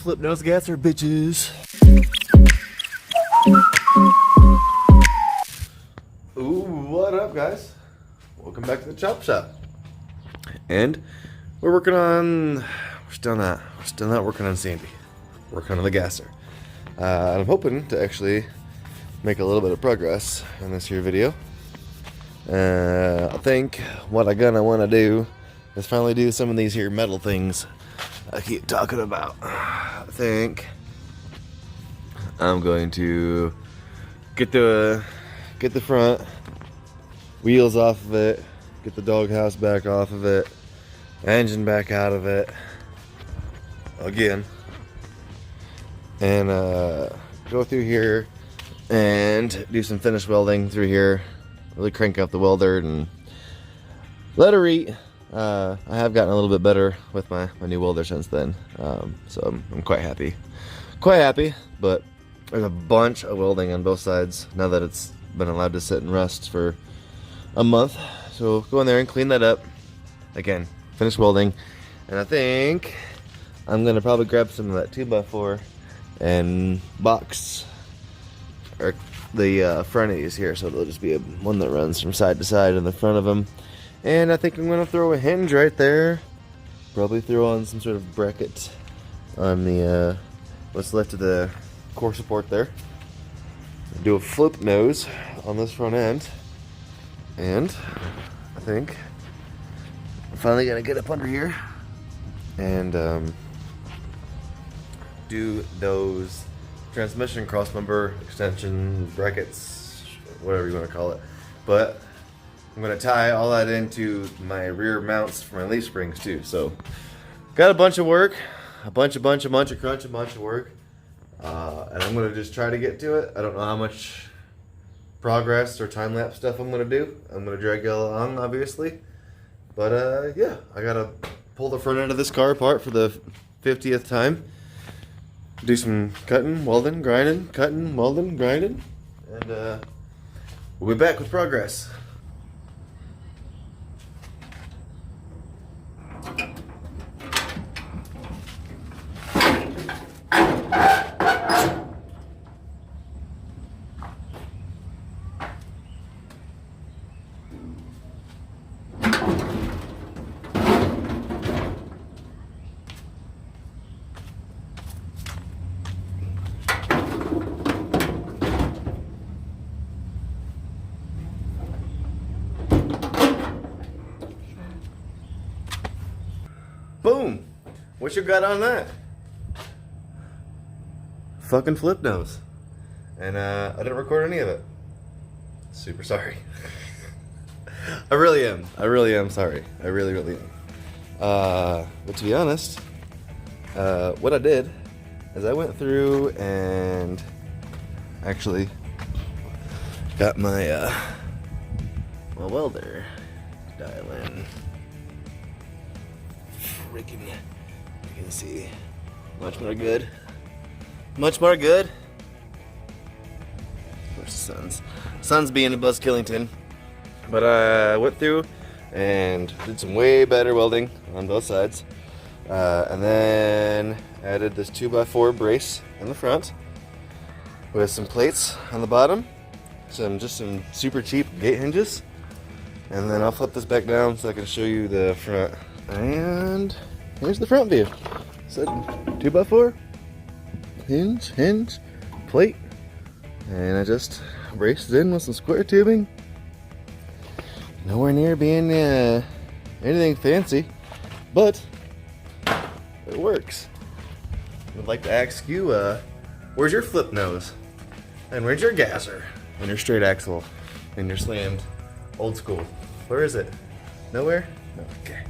flip nose gasser, bitches. Ooh, what up, guys? Welcome back to the chop shop. And we're still not working on Sandy. Working on the gasser. I'm hoping to actually make a little bit of progress in this here video. I think what I'm gonna want to do is finally do some of these here metal things I keep talking about. I think I'm going to get the front wheels off of it, get the doghouse back off of it, engine back out of it again, and go through here and do some finish welding through here. Really crank up the welder and let her eat. I have gotten a little bit better with my new welder since then, so I'm quite happy. But there's a bunch of welding on both sides now that it's been allowed to sit and rest for a month. So go in there and clean that up again, finish welding, and I think I'm gonna probably grab some of that 2x4 and box or the front of these here, so it'll just be one that runs from side to side in the front of them. And I think I'm gonna throw a hinge right there, probably throw on some sort of bracket on the what's left of the core support there, do a flip nose on this front end, and I think I'm finally gonna get up under here and do those transmission crossmember extension brackets, whatever you want to call it. But I'm going to tie all that into my rear mounts for my leaf springs too. So got a bunch of work, a bunch of work, and I'm going to just try to get to it. I don't know how much progress or time-lapse stuff I'm going to do. I'm going to drag you along, obviously. But yeah, I got to pull the front end of this car apart for the 50th time. Do some cutting, welding, grinding, and we'll be back with progress. Boom! What you got on that? Fucking flip nose. And I didn't record any of it. Super sorry. I really am sorry. I really am. But to be honest, what I did is I went through and actually got my welder dial in. Freaking, you can see much more good. Of course, the sun's being a Buzz Killington. But I went through and did some way better welding on both sides, and then added this 2x4 brace in the front with some plates on the bottom, some super cheap gate hinges, and then I'll flip this back down so I can show you the front. And here's the front view. So 2x4, hinge, plate, and I just braced it in with some square tubing. Nowhere near being anything fancy, but it works. I'd like to ask you, where's your flip nose? And where's your gasser? And your straight axle? And your slammed old school? Where is it? Nowhere? No, okay.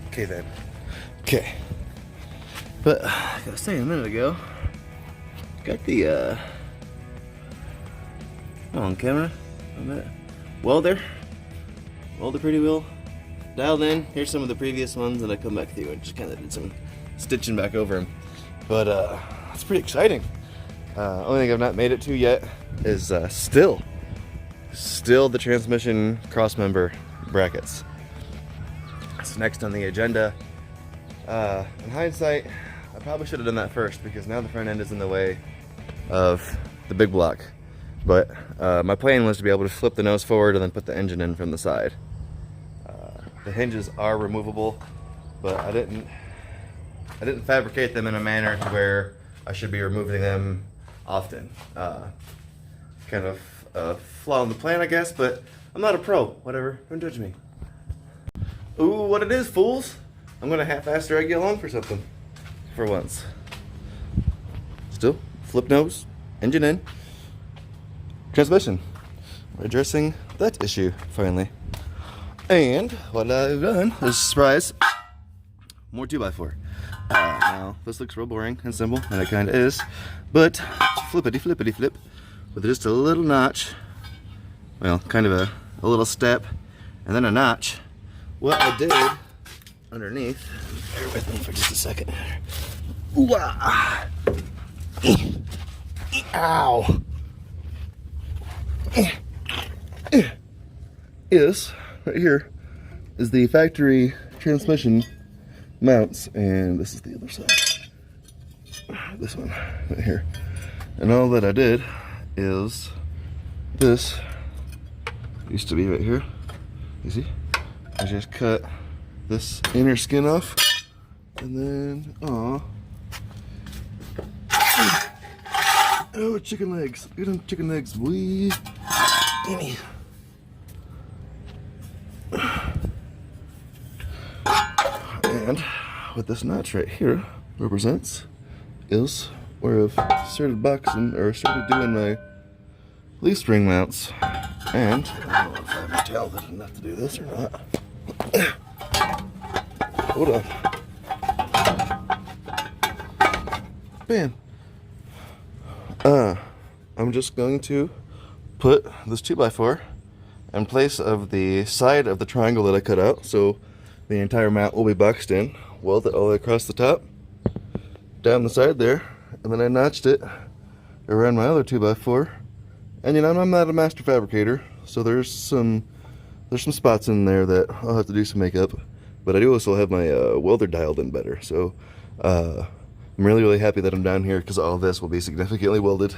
Okay then. Okay. But like I was saying a minute ago, got the on camera a minute. Welder pretty well dialed in. Here's some of the previous ones that I come back through and just kind of did some stitching back over them. But it's pretty exciting. Only thing I've not made it to yet is still the transmission crossmember brackets. That's next on the agenda. In hindsight, I probably should have done that first because now the front end is in the way of the big block. But my plan was to be able to flip the nose forward and then put the engine in from the side. The hinges are removable, but I didn't fabricate them in a manner to where I should be removing them often. Kind of a flaw in the plan, I guess, but I'm not a pro. Whatever, don't judge me. Ooh, what it is, fools! I'm gonna half-ass drag you along for something. For once. Still, flip nose, engine in, transmission. We're addressing that issue, finally. And what I've done is, surprise, more 2x4. Now, this looks real boring and simple, and it kind of is, but flippity flip with just a little notch, well, kind of a little step, and then a notch. What I did underneath, bear with me for just a second. Ooh-ah. Ow! Is right here is the factory transmission mounts, and this is the other side. This one right here. And all that I did is this used to be right here. You see? I just cut this inner skin off, and then oh, chicken legs! Get them chicken legs, boy. Gimme. And what this notch right here represents is where I've started boxing, or started doing my leaf spring mounts. And I don't know if I'm talented enough to do this or not. Hold on. Bam. I'm just going to put this 2x4 in place of the side of the triangle that I cut out, so the entire mount will be boxed in, weld it all the way across the top, down the side there, and then I notched it around my other 2x4. And you know, I'm not a master fabricator, so there's some spots in there that I'll have to do some makeup, but I do also have my welder dialed in better, so I'm really happy that I'm down here, because all of this will be significantly welded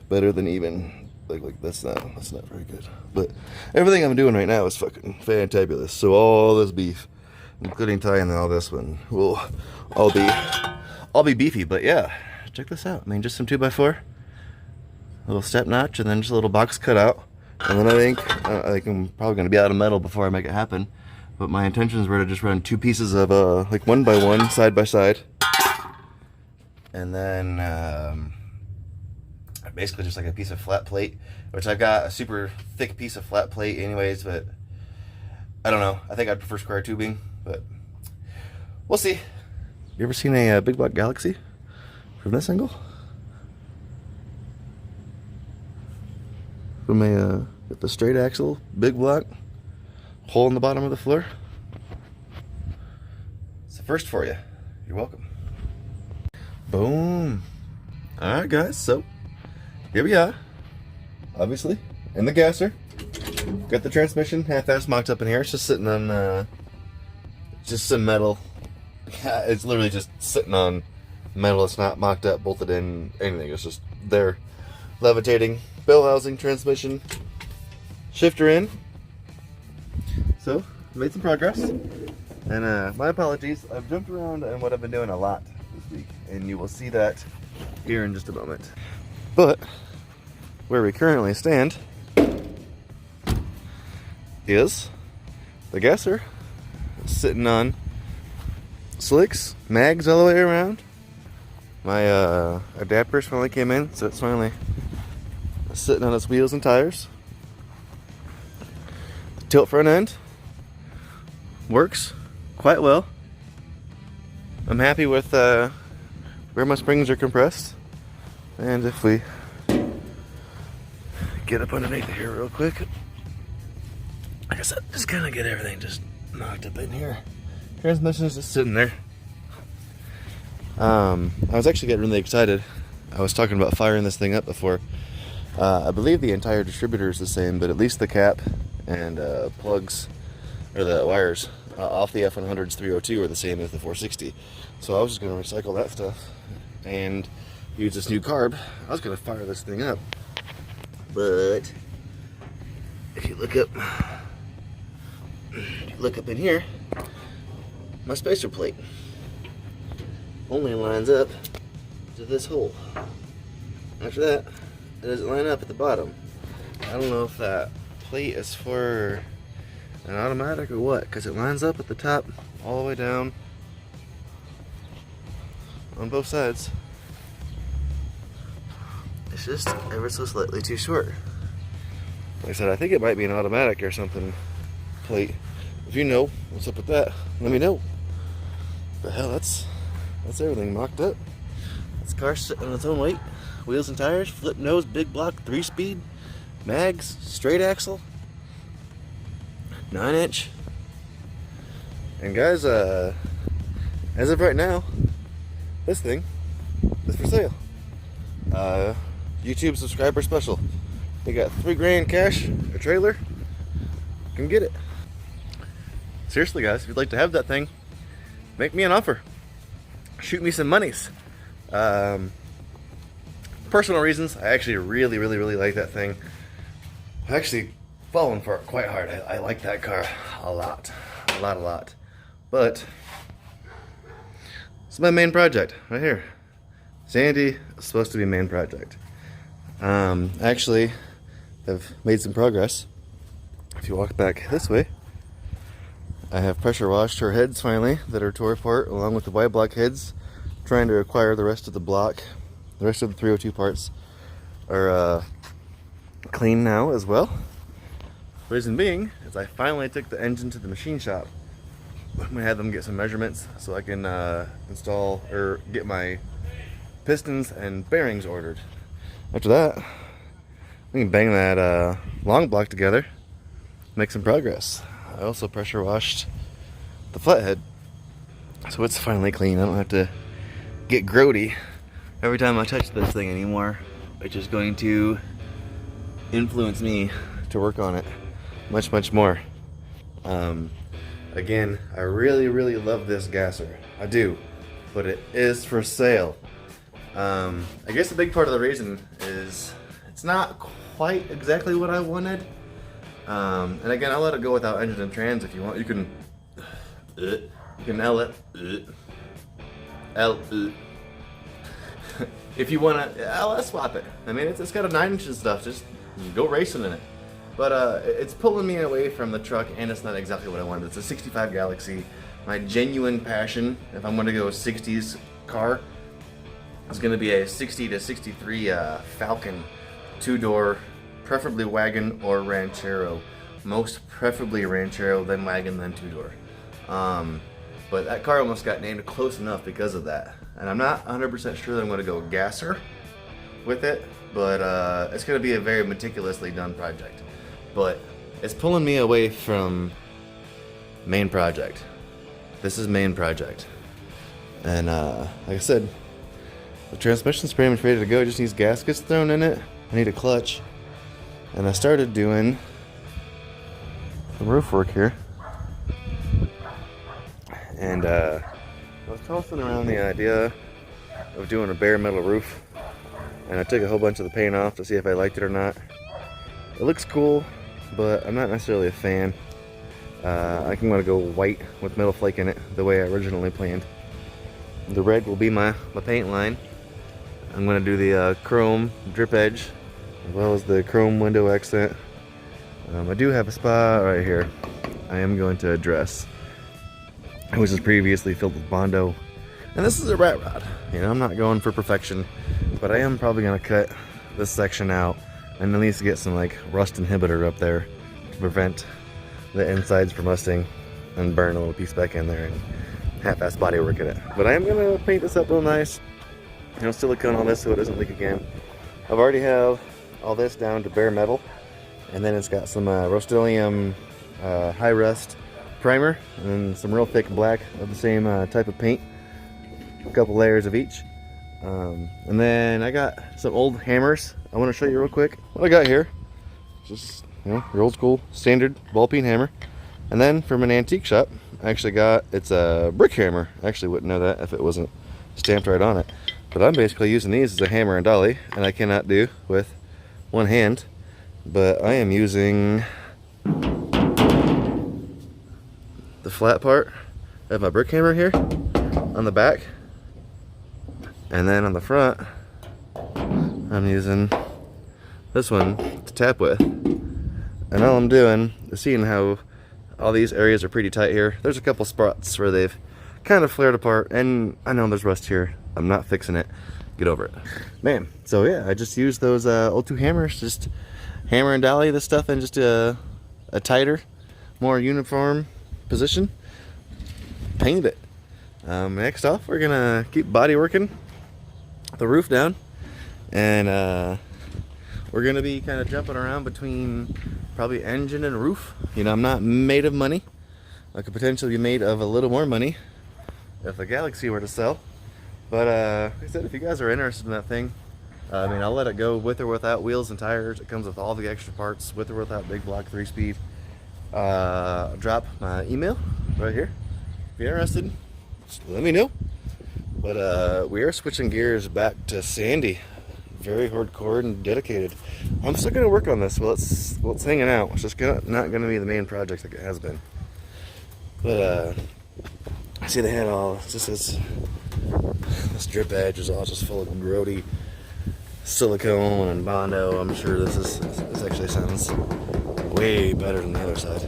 better than even like that's not very good. But everything I'm doing right now is fucking fantabulous. So all this beef, including tying all this one, will all be beefy. But yeah, check this out. I mean, just some 2x4, a little step notch, and then just a little box cut out. And then I think I'm probably gonna be out of metal before I make it happen. But my intentions were to just run two pieces of like 1x1 side by side, and then basically just like a piece of flat plate, which I've got a super thick piece of flat plate anyways, but I don't know. I think I'd prefer square tubing, but we'll see. You ever seen a big block Galaxy from this angle? From a with the straight axle, big block, hole in the bottom of the floor? It's the first for you. You're welcome. Boom. Alright guys, so here we are, obviously, in the gasser. Got the transmission half-ass mocked up in here. It's just sitting on, just some metal. Yeah, it's literally just sitting on metal. It's not mocked up, bolted in, anything. It's just there, levitating. Bell housing, transmission, shifter in. So, made some progress. And my apologies, I've jumped around and what I've been doing a lot this week, and you will see that here in just a moment. But where we currently stand is the gasser sitting on slicks, mags all the way around. My adapters finally came in, so it's finally sitting on its wheels and tires. The tilt front end works quite well. I'm happy with where my springs are compressed. And if we get up underneath here real quick, like I said, just kind of get everything just knocked up in here. Transmission is just sitting there. I was actually getting really excited. I was talking about firing this thing up before. I believe the entire distributor is the same, but at least the cap and plugs, or the wires, off the F100's 302 are the same as the 460. So I was just going to recycle that stuff and use this new carb. I was going to fire this thing up, but if you look up in here, my spacer plate only lines up to this hole. After that, it doesn't line up at the bottom. I don't know if that plate is for an automatic or what, because it lines up at the top all the way down on both sides. It's just ever so slightly too short. Like I said, I think it might be an automatic or something plate. If you know what's up with that, let me know. But hell, that's everything mocked up. This car's sitting on its own weight. Wheels and tires, flip nose, big block, 3-speed, mags, straight axle, 9-inch. And guys, as of right now, this thing is for sale. YouTube subscriber special. You got $3 grand cash, a trailer, you can get it. Seriously guys, if you'd like to have that thing, make me an offer. Shoot me some monies. Personal reasons, I actually really like that thing. I've actually fallen for it quite hard. I like that car a lot. But it's my main project right here. Sandy is supposed to be main project. Actually, I've made some progress. If you walk back this way, I have pressure washed her heads finally that are tore apart, along with the Y block heads. Trying to acquire the rest of the block. The rest of the 302 parts are clean now as well. Reason being is I finally took the engine to the machine shop. I'm gonna have them get some measurements so I can install or get my pistons and bearings ordered. After that, we can bang that long block together, make some progress. I also pressure washed the flathead, so it's finally clean. I don't have to get grody every time I touch this thing anymore, which is going to influence me to work on it much more. Again, I really love this gasser. I do, but it is for sale. I guess a big part of the reason is it's not quite exactly what I wanted. And again, I'll let it go without engine and trans if you want. You can L it. If you want to, let's swap it. I mean, it's got a 9-inch and stuff. Just go racing in it. But it's pulling me away from the truck, and it's not exactly what I wanted. It's a 65 Galaxy. My genuine passion, if I'm going to go 60s car, is going to be a 60 to 63 Falcon 2-door, preferably wagon or Ranchero. Most preferably Ranchero, then wagon, then 2-door. But that car almost got named close enough because of that. And I'm not 100% sure that I'm going to go gasser with it, but it's going to be a very meticulously done project. But it's pulling me away from main project. This is main project. And like I said, the transmission's pretty much ready to go. It just needs gaskets thrown in it. I need a clutch. And I started doing the roof work here. And I was tossing around the idea of doing a bare metal roof, and I took a whole bunch of the paint off to see if I liked it or not. It looks cool, but I'm not necessarily a fan. I can want to go white with metal flake in it the way I originally planned. The red will be my paint line. I'm going to do the chrome drip edge as well as the chrome window accent. I do have a spot right here I am going to address, which is previously filled with Bondo. And this is a rat rod. You know, I'm not going for perfection, but I am probably going to cut this section out and at least get some like rust inhibitor up there to prevent the insides from rusting and burn a little piece back in there and half-ass body work in it. But I am going to paint this up real nice. You know, silicone all this so it doesn't leak again. I've already have all this down to bare metal, and then it's got some Rust-Oleum high rust primer and some real thick black of the same type of paint, a couple layers of each. And then I got some old hammers I want to show you real quick. What I got here, just, you know, your old school standard ball peen hammer. And then from an antique shop, I actually got, it's a brick hammer. I actually wouldn't know that if it wasn't stamped right on it. But I'm basically using these as a hammer and dolly, and I cannot do with one hand. But I am using the flat part of my brick hammer here on the back, and then on the front I'm using this one to tap with. And all I'm doing is seeing how all these areas are pretty tight here. There's a couple spots where they've kind of flared apart, and I know there's rust here. I'm not fixing it. Get over it. Man, so yeah, I just used those old 2 hammers, just hammer and dolly this stuff in just a tighter, more uniform position. Painted it. Next off, we're gonna keep body working the roof down, and we're gonna be kind of jumping around between probably engine and roof. You know, I'm not made of money. I could potentially be made of a little more money if the Galaxy were to sell. But like I said, if you guys are interested in that thing, I mean, I'll let it go with or without wheels and tires. It comes with all the extra parts, with or without big block 3-speed. Drop my email right here. If you're interested, just let me know. But we are switching gears back to Sandy. Very hardcore and dedicated. I'm still gonna work on this. Well, it's hanging out. It's just not gonna be the main project like it has been. But I see they had all this drip edge is all just full of grody silicone and Bondo. I'm sure this actually sounds way better than the other side.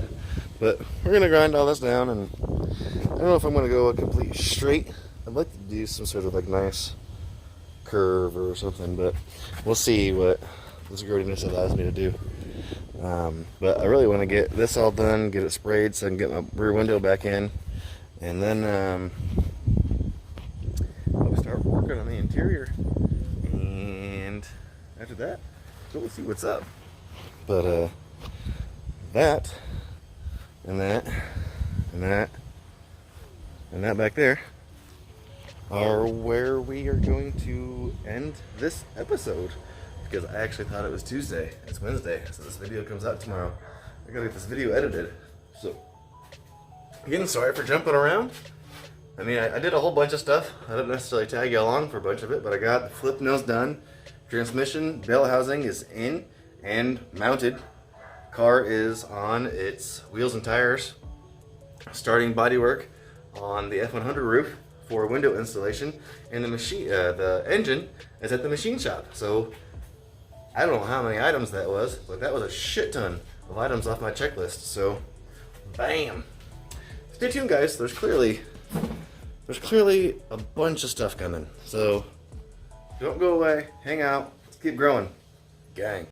But we're gonna grind all this down, and I don't know if I'm gonna go a complete straight. I'd like to do some sort of like nice curve or something, but we'll see what this grittiness allows me to do. But I really want to get this all done, get it sprayed so I can get my rear window back in, and then I'll start working on the interior, and after that we'll see what's up. But that and that and that and that back there are where we are going to end this episode, because I actually thought it was Tuesday. It's Wednesday, so this video comes out tomorrow. I gotta get this video edited. So again, sorry for jumping around. I mean, I did a whole bunch of stuff. I didn't necessarily tag you along for a bunch of it, but I got the flip nose done. Transmission bell housing is in and mounted. Car is on its wheels and tires. Starting body work on the F100 roof for window installation, and the engine is at the machine shop. So I don't know how many items that was, but that was a shit ton of items off my checklist. So bam. Stay tuned, guys. There's clearly a bunch of stuff coming. So don't go away. Hang out. Let's keep growing, gang.